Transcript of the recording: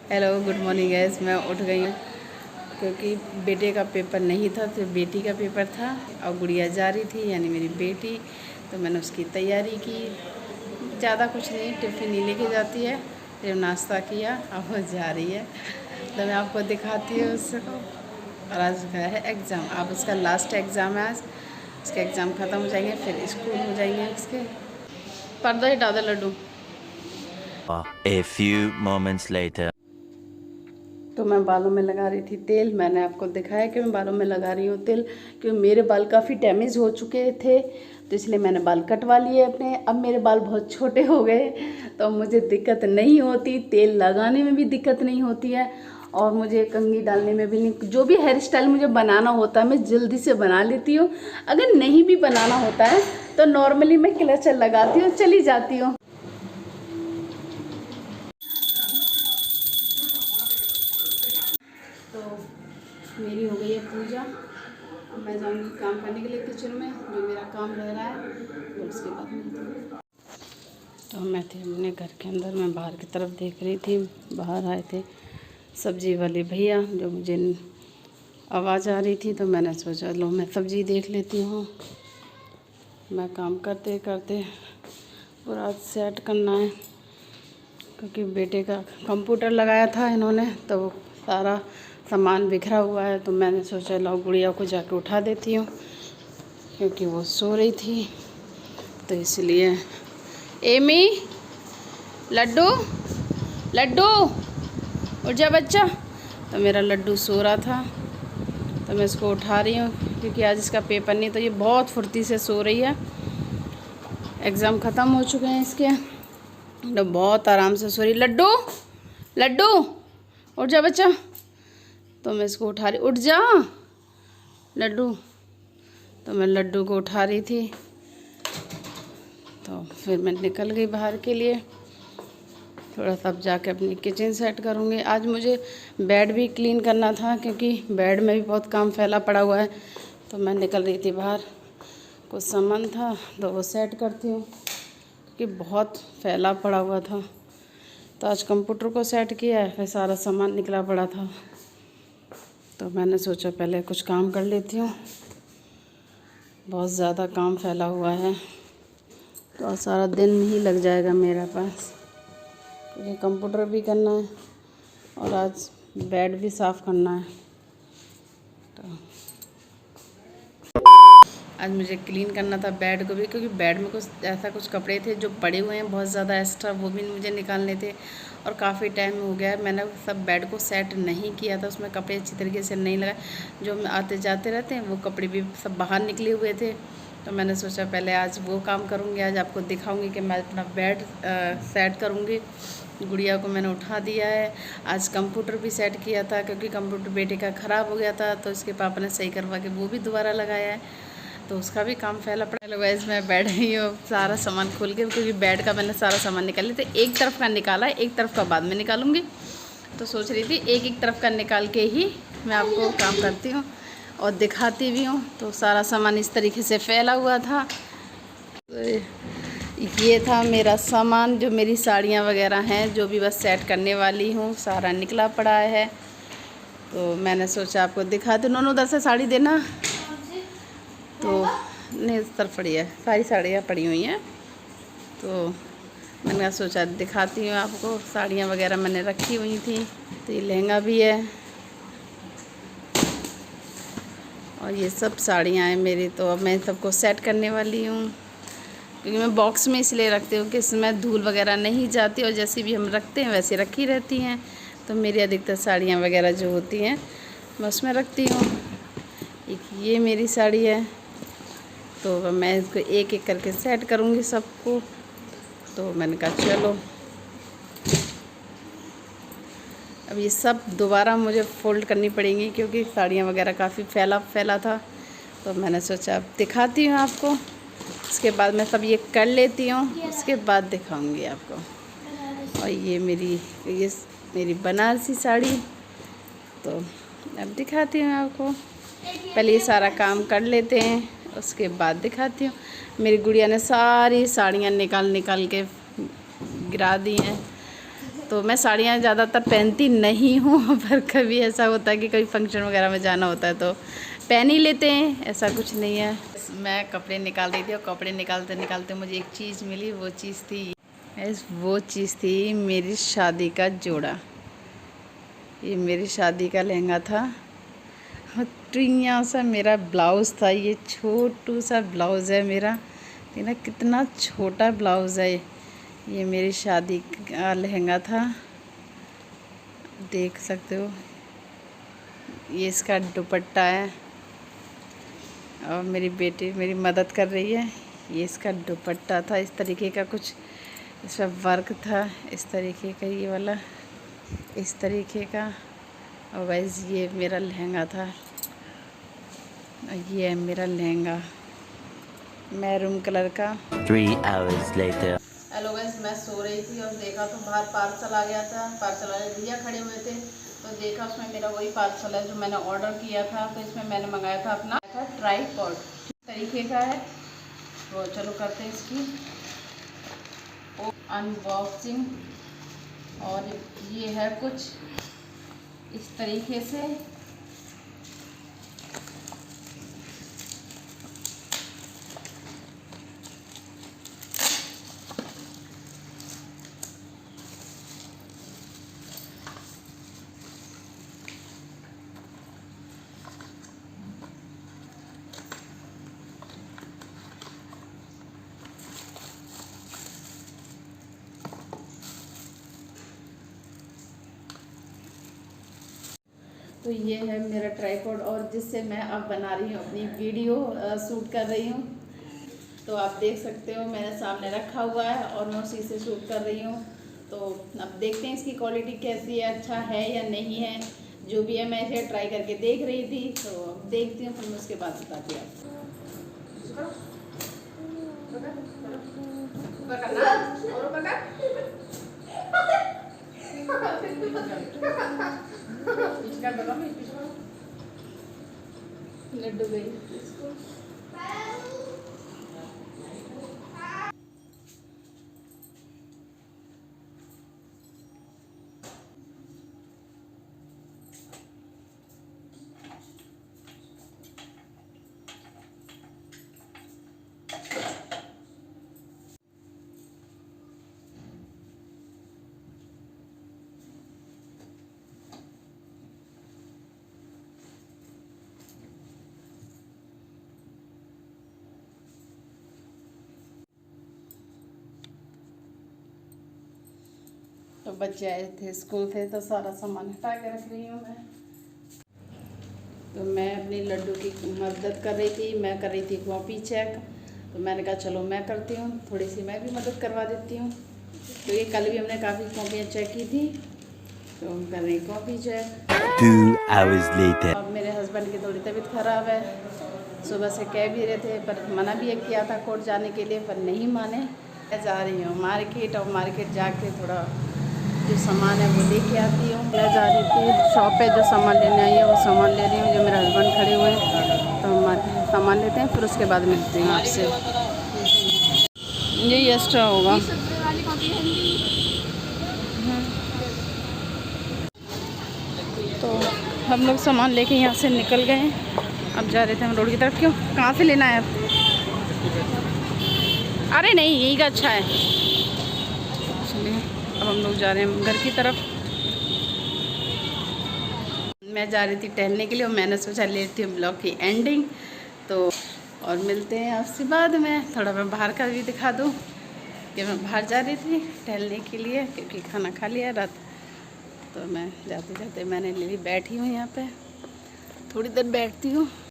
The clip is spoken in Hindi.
Hello good morning gas. मैं उठ गई हूँ क्योंकि बेटे का पेपर नहीं था, फिर बेटी का पेपर था और गुड़िया जा रही थी यानी मेरी बेटी। तो मैंने उसकी तैयारी की। ज़्यादा कुछ नहीं, टिफ़िन नहीं लेके जाती है। फिर नाश्ता किया, अब वो जा रही है तो मैं आपको दिखाती हूँ उसको। और आज का है एग्ज़ाम, अब उसका लास्ट एग्ज़ाम है आज। उसके एग्ज़ाम ख़त्म हो जाएंगे, फिर स्कूल हो जाएंगे उसके। पर्दा ही डाल दे Laddu. A few moments later. तो मैं बालों में लगा रही थी तेल। मैंने आपको दिखाया कि मैं बालों में लगा रही हूँ तेल, क्योंकि मेरे बाल काफ़ी डैमेज हो चुके थे, तो इसलिए मैंने बाल कटवा लिए अपने। अब मेरे बाल बहुत छोटे हो गए तो मुझे दिक्कत नहीं होती, तेल लगाने में भी दिक्कत नहीं होती है और मुझे कंघी डालने में भी नहीं। जो भी हेयर स्टाइल मुझे बनाना होता है मैं जल्दी से बना लेती हूँ। अगर नहीं भी बनाना होता है तो नॉर्मली मैं क्लचर लगाती हूँ, चली जाती हूँ। तो मेरी हो गई है पूजा। अब मैं जाऊंगी काम करने के लिए किचन में, जो मेरा काम रह रहा है, फिर उसके बाद में। तो मैं थी अपने घर के अंदर, मैं बाहर की तरफ देख रही थी। बाहर आए थे सब्जी वाले भैया, जो मुझे आवाज़ आ रही थी, तो मैंने सोचा लो मैं सब्जी देख लेती हूँ। मैं काम करते करते पूरा सेट करना है, क्योंकि बेटे का कंप्यूटर लगाया था इन्होंने, तो वो सारा सामान बिखरा हुआ है। तो मैंने सोचा लो गुड़िया को जाके उठा देती हूँ, क्योंकि वो सो रही थी, तो इसलिए। एमी, लड्डू, लड्डू उठ जा बच्चा। तो मेरा लड्डू सो रहा था, तो मैं इसको उठा रही हूँ, क्योंकि आज इसका पेपर नहीं, तो ये बहुत फुर्ती से सो रही है। एग्ज़ाम ख़त्म हो चुके हैं इसके, तो बहुत आराम से सो रही। लड्डू, लड्डू उठ जा बच्चा। तो मैं इसको उठा रही, उठ जा लड्डू। तो मैं लड्डू को उठा रही थी, तो फिर मैं निकल गई बाहर के लिए। थोड़ा सा अब जाके अपनी किचन सेट करूँगी। आज मुझे बेड भी क्लीन करना था, क्योंकि बेड में भी बहुत काम फैला पड़ा हुआ है। तो मैं निकल रही थी बाहर, कुछ सामान था तो वो सेट करती हूँ, क्योंकि बहुत फैला पड़ा हुआ था। तो आज कंप्यूटर को सेट किया है, फिर सारा सामान निकला पड़ा था, तो मैंने सोचा पहले कुछ काम कर लेती हूँ। बहुत ज़्यादा काम फैला हुआ है, तो सारा दिन ही लग जाएगा मेरे पास, क्योंकि कंप्यूटर भी करना है और आज बेड भी साफ़ करना है। तो आज मुझे क्लीन करना था बेड को भी, क्योंकि बेड में कुछ ऐसा कुछ कपड़े थे जो पड़े हुए हैं बहुत ज़्यादा एक्स्ट्रा, वो भी मुझे निकालने थे। और काफ़ी टाइम हो गया है, मैंने सब बेड को सेट नहीं किया था, उसमें कपड़े अच्छी तरीके से नहीं लगाए। जो आते जाते रहते हैं वो कपड़े भी सब बाहर निकले हुए थे, तो मैंने सोचा पहले आज वो काम करूँगी। आज आपको दिखाऊँगी कि मैं अपना बेड सेट करूँगी। गुड़िया को मैंने उठा दिया है। आज कंप्यूटर भी सेट किया था, क्योंकि कंप्यूटर बेटे का ख़राब हो गया था, तो इसके पापा ने सही करवा के वो भी दोबारा लगाया है, तो उसका भी काम फैला पड़ा। हेलो गाइस, मैं बैठ रही हूँ सारा सामान खोल के, क्योंकि बेड का मैंने सारा सामान निकाल लिया था। एक तरफ का निकाला है, एक तरफ का बाद में निकालूंगी। तो सोच रही थी एक एक तरफ का निकाल के ही मैं आपको काम करती हूँ और दिखाती भी हूँ। तो सारा सामान इस तरीके से फैला हुआ था। तो ये था मेरा सामान, जो मेरी साड़ियाँ वगैरह हैं, जो भी बस सेट करने वाली हूँ, सारा निकला पड़ा है। तो मैंने सोचा आपको दिखा दूँ। उन्होंने उधर से साड़ी देना, तो नहीं इस तरफ पड़ी है, सारी साड़ियाँ पड़ी हुई हैं। तो मैंने सोचा दिखाती हूँ आपको। साड़ियाँ वगैरह मैंने रखी हुई थी। तो ये लहंगा भी है और ये सब साड़ियाँ हैं मेरी। तो अब मैं सबको सेट करने वाली हूँ, क्योंकि मैं बॉक्स में इसलिए रखती हूँ कि इसमें धूल वगैरह नहीं जाती, और जैसे भी हम रखते हैं वैसे रखी रहती हैं। तो मेरी अधिकतर साड़ियाँ वगैरह जो होती हैं मैं उसमें रखती हूँ। एक ये मेरी साड़ी है, तो मैं इसको एक एक करके सेट करूँगी सबको। तो मैंने कहा चलो अब ये सब दोबारा मुझे फ़ोल्ड करनी पड़ेंगी, क्योंकि साड़ियाँ वगैरह काफ़ी फैला था। तो मैंने सोचा अब दिखाती हूँ आपको, उसके बाद मैं सब ये कर लेती हूँ, उसके बाद दिखाऊँगी आपको। और ये मेरी बनारसी साड़ी, तो अब दिखाती हूँ आपको। पहले ये सारा काम कर लेते हैं, उसके बाद दिखाती हूँ। मेरी गुड़िया ने सारी साड़ियाँ निकाल के गिरा दी हैं, तो मैं साड़ियाँ ज़्यादातर पहनती नहीं हूँ, पर कभी ऐसा होता है कि कभी फंक्शन वगैरह में जाना होता है तो पहन ही लेते हैं, ऐसा कुछ नहीं है। मैं कपड़े निकाल रही थी और कपड़े निकालते निकालते मुझे एक चीज़ मिली। वो चीज़ थी मेरी शादी का जोड़ा। ये मेरी शादी का लहंगा था। टिया सा मेरा ब्लाउज़ था। ये छोटू सा ब्लाउज़ है मेरा, ना कितना छोटा ब्लाउज़ है। ये मेरी शादी का लहंगा था, देख सकते हो। ये इसका दुपट्टा है और मेरी बेटी मेरी मदद कर रही है। ये इसका दुपट्टा था, इस तरीके का कुछ इस पर वर्क था, इस तरीके का ये वाला, इस तरीके का। और वैसे ये मेरा लहंगा था। ये है मेरा लहंगा मैरून कलर का। 3 hours later. हेलो गाइस, मैं सो रही थी और देखा तो बाहर पार्सल आ गया था। पार्सल वाले भैया खड़े हुए थे तो देखा उसमें मेरा वही पार्सल है जो मैंने ऑर्डर किया था। तो इसमें मैंने मंगाया था अपना ट्राइपॉड, इस तरीके का है। तो चलो करते हैं इसकी अनबॉक्सिंग। और ये है कुछ इस तरीके से। तो ये है मेरा ट्राइपॉड और जिससे मैं अब बना रही हूँ अपनी वीडियो शूट कर रही हूँ। तो आप देख सकते हो मेरे सामने रखा हुआ है और मैं उसी से शूट कर रही हूँ। तो अब देखते हैं इसकी क्वालिटी कैसी है, अच्छा है या नहीं है। जो भी है मैं इसे ट्राई करके देख रही थी, तो अब देखती हूँ, फिर मैं उसके बाद बताती हूँ लड्डू गई। तो बच्चे आए थे स्कूल से तो सारा सामान हटा के रख रही हूँ मैं। तो मैं अपनी लड्डू की मदद कर रही थी, मैं कर रही थी कॉपी चेक। तो मैंने कहा चलो मैं करती हूँ, थोड़ी सी मैं भी मदद करवा देती हूँ। तो ये कल भी हमने काफ़ी कॉपियाँ चेक की थी, तो हम कर रहे हैं कॉपी चेक। 2 hours later. अब मेरे हस्बैंड की थोड़ी तबीयत ख़राब है, सुबह से कह भी रहे थे पर मना भी किया था कोर्ट जाने के लिए, पर नहीं माने। मैं जा रही हूँ मार्केट और मार्केट जाके थोड़ा जो सामान है वो लेके आती हूँ। मैं जा रही थी शॉप पे, जो सामान लेने आई है वो सामान ले रही हूँ। जो मेरे हस्बैंड खड़े हुए हैं तो हम सामान लेते हैं, फिर उसके बाद मिलते हैं आपसे। यही एक्स्ट्रा होगा। तो हम लोग सामान लेके यहाँ से निकल गए हैं। अब जा रहे थे हम रोड की तरफ। क्यों, कहाँ से लेना है? अरे नहीं, यही का अच्छा है। चलिए अब हम लोग जा रहे हैं घर की तरफ। मैं जा रही थी टहलने के लिए और मैंने सोचा लेती हूँ ब्लॉग की एंडिंग। तो और मिलते हैं आपसे बाद में। थोड़ा मैं बाहर का भी दिखा दूँ कि मैं बाहर जा रही थी टहलने के लिए, क्योंकि खाना खा लिया रात। तो मैं जाते जाते मैंने ले ली, बैठी हूँ यहाँ पे, थोड़ी देर बैठती हूँ।